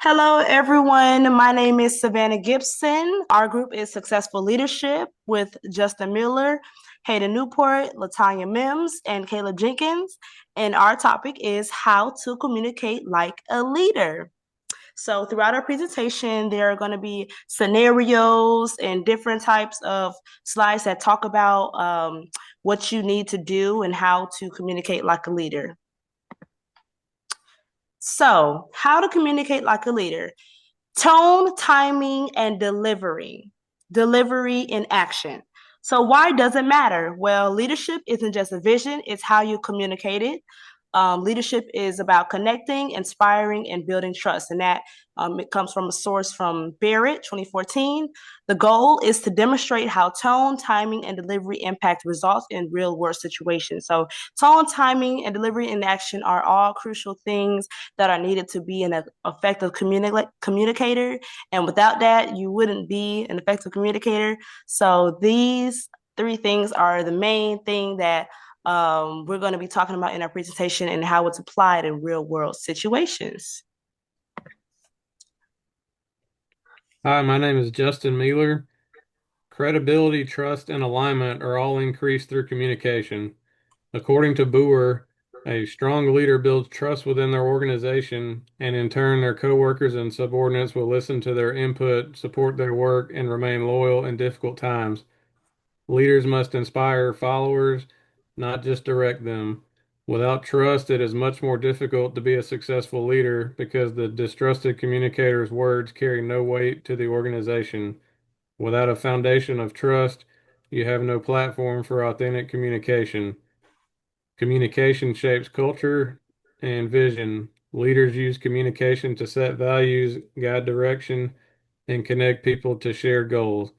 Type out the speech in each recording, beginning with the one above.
Hello, everyone. My name is Savannah Gibson. Our group is Successful Leadership with Justin Miller, Hayden Newport, Latanya Mims, and Caleb Jenkins. And our topic is how to communicate like a leader. So, throughout our presentation, there are going to be scenarios and different types of slides that talk about what you need to do and how to communicate like a leader. So, how to communicate like a leader? Tone, timing, and delivery. Delivery in action. So, why does it matter? Well, leadership isn't just a vision, it's how you communicate it. Leadership is about connecting, inspiring, and building trust. And that it comes from a source from Barrett, 2014. The goal is to demonstrate how tone, timing, and delivery impact results in real world situations. So, tone, timing, and delivery in action are all crucial things that are needed to be an effective communicator. And without that, you wouldn't be an effective communicator. So, these three things are the main thing that we're going to be talking about in our presentation and how it's applied in real world situations. Hi, my name is Justin Mueller. Credibility, trust, and alignment are all increased through communication. According to Boer, a strong leader builds trust within their organization, and in turn, their coworkers and subordinates will listen to their input, support their work, and remain loyal in difficult times. Leaders must inspire followers, not just direct them. Without trust, it is much more difficult to be a successful leader because the distrusted communicator's words carry no weight to the organization. Without a foundation of trust, you have no platform for authentic communication. Communication shapes culture and vision. Leaders use communication to set values, guide direction, and connect people to shared goals.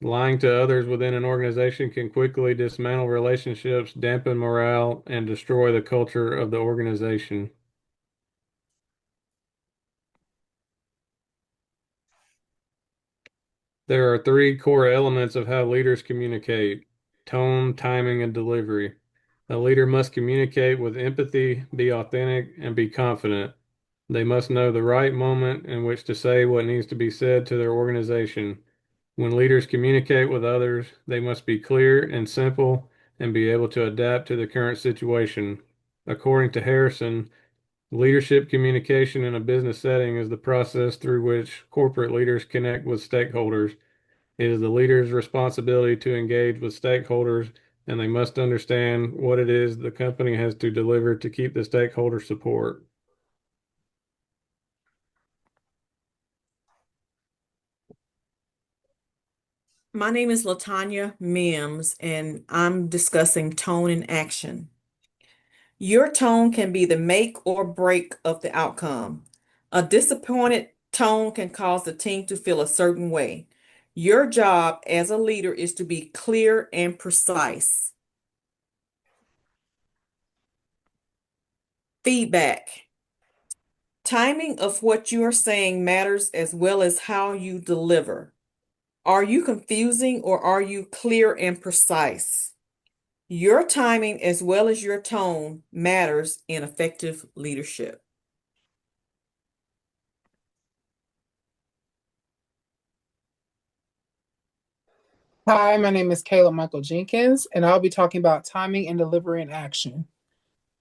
Lying to others within an organization can quickly dismantle relationships, dampen morale, and destroy the culture of the organization. There are three core elements of how leaders communicate: tone, timing, and delivery. A leader must communicate with empathy, be authentic, and be confident. They must know the right moment in which to say what needs to be said to their organization. When leaders communicate with others, they must be clear and simple and be able to adapt to the current situation. According to Harrison, leadership communication in a business setting is the process through which corporate leaders connect with stakeholders. It is the leader's responsibility to engage with stakeholders, and they must understand what it is the company has to deliver to keep the stakeholder support. My name is Latanya Mims, and I'm discussing tone and action. Your tone can be the make or break of the outcome. A disappointed tone can cause the team to feel a certain way. Your job as a leader is to be clear and precise. Feedback. Timing of what you are saying matters as well as how you deliver. Are you confusing or are you clear and precise? Your timing as well as your tone matters in effective leadership. Hi, my name is Caleb Michael Jenkins, and I'll be talking about timing and delivery in action.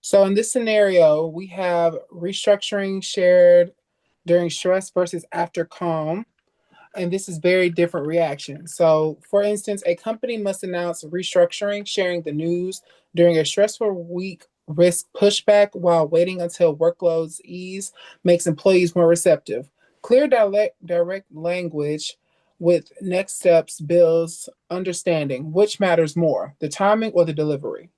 So, in this scenario, we have restructuring shared during stress versus after calm, and this is very different reaction. So, for instance, a company must announce restructuring, sharing the news during a stressful week, risk pushback while waiting until workloads ease, makes employees more receptive. Clear, direct language with next steps builds understanding. Which matters more, the timing or the delivery?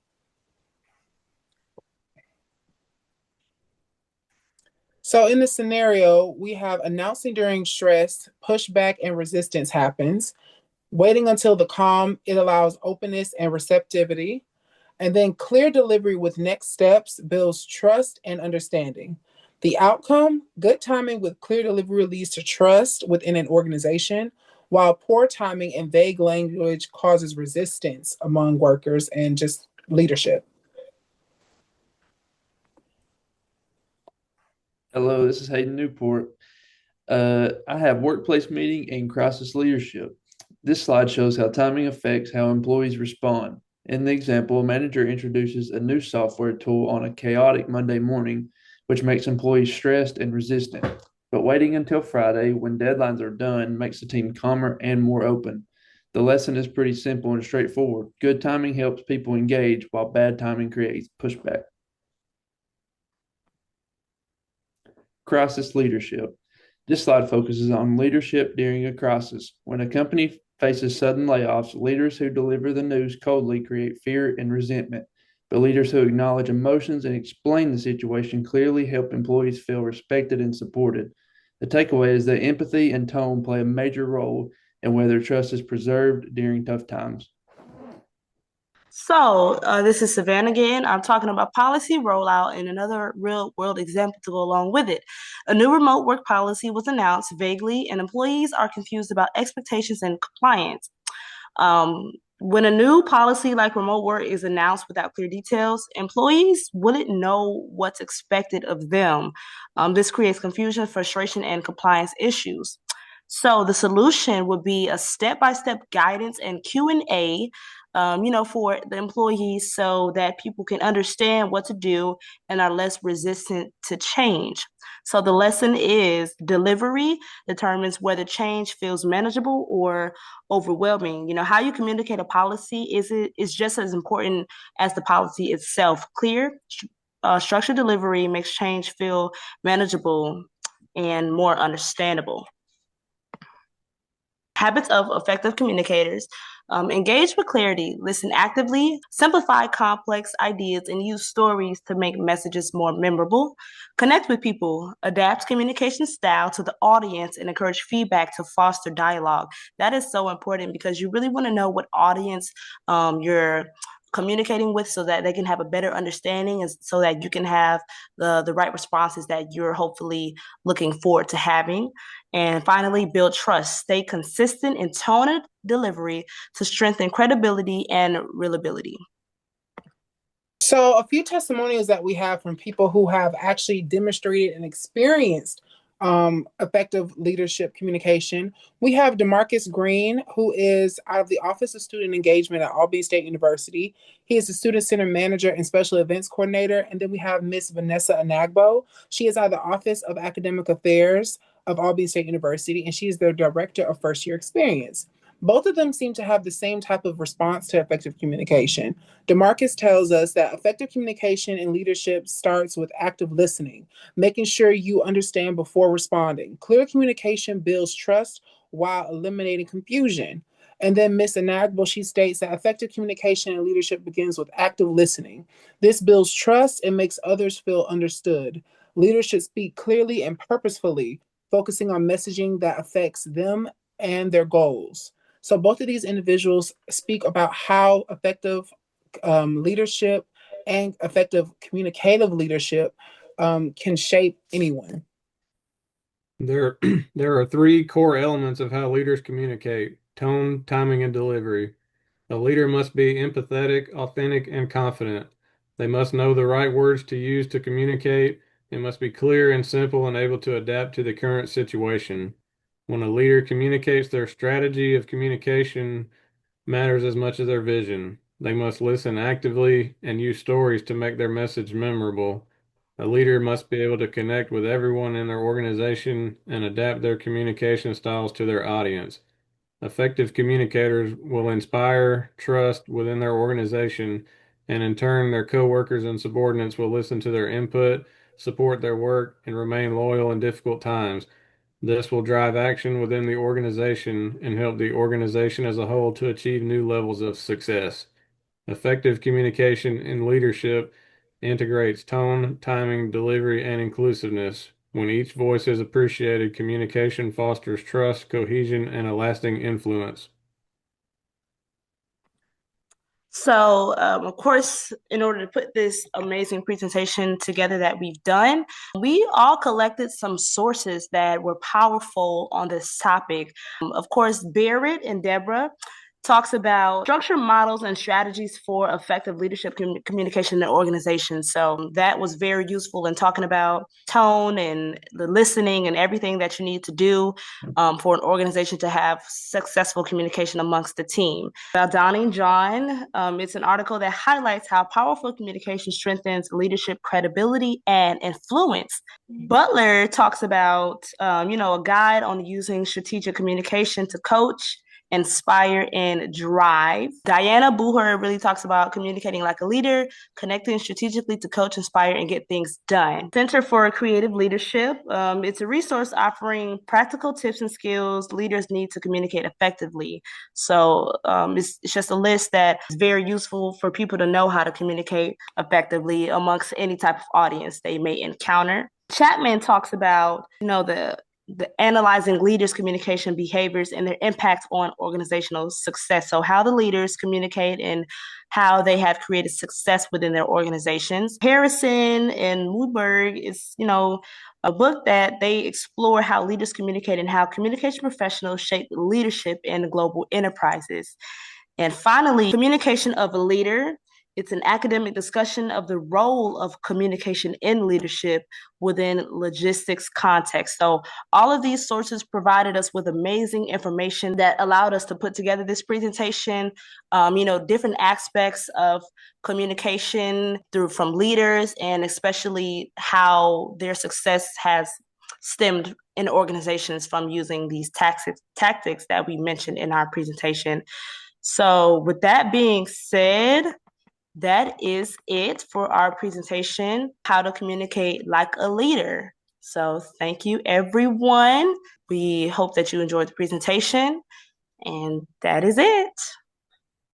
So in this scenario, we have announcing during stress, pushback and resistance happens. Waiting until the calm, it allows openness and receptivity. And then clear delivery with next steps builds trust and understanding. The outcome, good timing with clear delivery leads to trust within an organization, while poor timing and vague language causes resistance among workers and just leadership. Hello, this is Hayden Newport. I have workplace meeting and crisis leadership. This slide shows how timing affects how employees respond. In the example, a manager introduces a new software tool on a chaotic Monday morning, which makes employees stressed and resistant. But waiting until Friday, when deadlines are done, makes the team calmer and more open. The lesson is pretty simple and straightforward. Good timing helps people engage, while bad timing creates pushback. Crisis leadership. This slide focuses on leadership during a crisis. When a company faces sudden layoffs, leaders who deliver the news coldly create fear and resentment. But leaders who acknowledge emotions and explain the situation clearly help employees feel respected and supported. The takeaway is that empathy and tone play a major role in whether trust is preserved during tough times. So, this is Savannah again. I'm talking about policy rollout and another real world example to go along with it. A new remote work policy was announced vaguely, and employees are confused about expectations and compliance. When a new policy like remote work is announced without clear details, employees wouldn't know what's expected of them. This creates confusion, frustration, and compliance issues. So the solution would be a step-by-step guidance and Q&A, for the employees so that people can understand what to do and are less resistant to change. So the lesson is delivery determines whether change feels manageable or overwhelming. How you communicate a policy is just as important as the policy itself. Clear, structured delivery makes change feel manageable and more understandable. Habits of effective communicators. Engage with clarity, listen actively, simplify complex ideas, and use stories to make messages more memorable. Connect with people, adapt communication style to the audience, and encourage feedback to foster dialogue. That is so important because you really want to know what audience you're communicating with so that they can have a better understanding and so that you can have the right responses that you're hopefully looking forward to having. And finally, build trust. Stay consistent in tone and delivery to strengthen credibility and reliability. So, a few testimonials that we have from people who have actually demonstrated and experienced effective leadership communication. We have DeMarcus Green, who is out of the Office of Student Engagement at Albany State University. He is the Student Center Manager and Special Events Coordinator. And then we have Miss Vanessa Anagbo. She is out of the Office of Academic Affairs of Albany State University, and she is the Director of First Year Experience. Both of them seem to have the same type of response to effective communication. DeMarcus tells us that effective communication and leadership starts with active listening, making sure you understand before responding. Clear communication builds trust while eliminating confusion. And then Ms. Anagbo, she states that effective communication and leadership begins with active listening. This builds trust and makes others feel understood. Leaders should speak clearly and purposefully, focusing on messaging that affects them and their goals. So both of these individuals speak about how effective leadership and effective communicative leadership can shape anyone. There are three core elements of how leaders communicate: tone, timing, and delivery. A leader must be empathetic, authentic, and confident. They must know the right words to use to communicate. It must be clear and simple and able to adapt to the current situation. When a leader communicates, their strategy of communication matters as much as their vision. They must listen actively and use stories to make their message memorable. A leader must be able to connect with everyone in their organization and adapt their communication styles to their audience. Effective communicators will inspire trust within their organization, and in turn, their coworkers and subordinates will listen to their input, support their work, and remain loyal in difficult times. This will drive action within the organization and help the organization as a whole to achieve new levels of success. Effective communication in leadership integrates tone, timing, delivery, and inclusiveness. When each voice is appreciated, communication fosters trust, cohesion, and a lasting influence. So, of course, in order to put this amazing presentation together that we've done, we all collected some sources that were powerful on this topic. Of course, Barrett and Deborah, talks about structure models and strategies for effective leadership communication in organizations. So that was very useful in talking about tone and the listening and everything that you need to do for an organization to have successful communication amongst the team. Baldani John, it's an article that highlights how powerful communication strengthens leadership credibility and influence. Butler talks about, a guide on using strategic communication to coach, inspire, and drive. Diana Bucher really talks about communicating like a leader, connecting strategically to coach, inspire, and get things done. Center for Creative Leadership, it's a resource offering practical tips and skills leaders need to communicate effectively. So it's just a list that is very useful for people to know how to communicate effectively amongst any type of audience they may encounter. Chapman talks about, the analyzing leaders' communication behaviors and their impact on organizational success. So how the leaders communicate and how they have created success within their organizations. Harrison and Woodberg is, a book that they explore how leaders communicate and how communication professionals shape leadership in global enterprises. And finally, Communication of a Leader. It's an academic discussion of the role of communication in leadership within logistics context. So all of these sources provided us with amazing information that allowed us to put together this presentation, different aspects of communication from leaders, and especially how their success has stemmed in organizations from using these tactics that we mentioned in our presentation. So with that being said, that is it for our presentation, How to Communicate Like a Leader. So thank you, everyone. We hope that you enjoyed the presentation, and that is it.